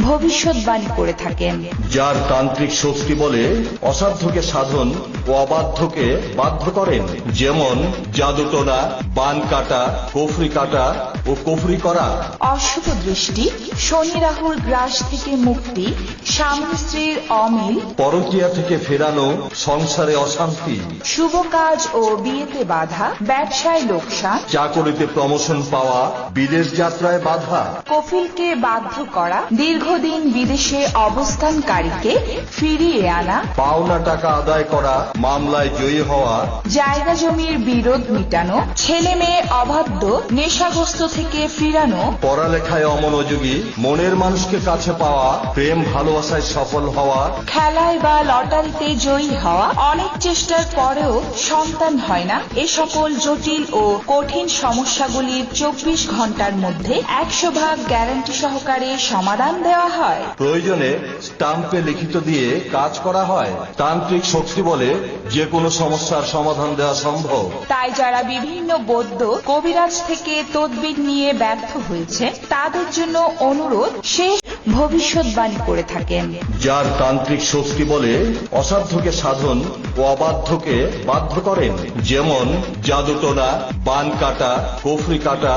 ভবিষ্যৎবাণী করে থাকেন। যার তান্ত্রিক শক্তি বলে অসাধ্যকে সাধন ও অবাধ্যকে বাধ্য করেন, যেমন জাদুটোনা, বান কাটা, কুফরি কাটা ও কুফরি করা। অশুভ দৃষ্টি, শনি রাহুর গ্রাস থেকে মুক্তি, স্বামী স্ত্রীর অমিল, পরকীয়া থেকে ফেরানো, সংসারে অশান্তি, শুভ কাজ ও বিয়েতে বাধা, ব্যবসায় লোকসান, চাকরিতে প্রমোশন পাওয়া, বিদেশ যাত্রায় বাধা, কফিলকে বাধ্য করা, দীর্ঘদিন বিদেশে অবস্থানকারীকে ফিরিয়ে আনা, পাওনা টাকা আদায় করা, মামলায় জয়ী হওয়া, জায়গা জমির বিরোধ মিটানো, ছেলে মেয়ে অবাধ্য নেশাগ্রস্ত থেকে ফিরানো, পড়ালেখায় অমনোযোগী, মনের মানুষকে কাছে পাওয়া, প্রেম ভালোবাসায় সফল হওয়া, খেলায় বা লটারিতে জয়ী হওয়া, অনেক চেষ্টার পরেও সন্তান হয় না, এ সকল জটিল ও কঠিন সমস্যাগুলির 24 ঘন্টার মধ্যে 100% গ্যারান্টি সহকারে সমাধান দেওয়া হয়। প্রয়োজনে স্টাম্পে লিখিত দিয়ে কাজ করা হয়। তান্ত্রিক শক্তি বলে যে কোনো সমস্যার সমাধান দেওয়া সম্ভব। তাই যারা বিভিন্ন বৌদ্ধ কবিরাজ থেকে তদবির নিয়ে ব্যর্থ হয়েছে তাদের জন্য অনুরোধ, সে ভবিষ্যৎবাণী করে থাকেন। যার তান্ত্রিক শক্তি বলে অসাধ্যকে সাধন ও অবাধ্যকে বাধ্য করেন, যেমন জাদুটোনা, বান কাটা, কুফরি কাটা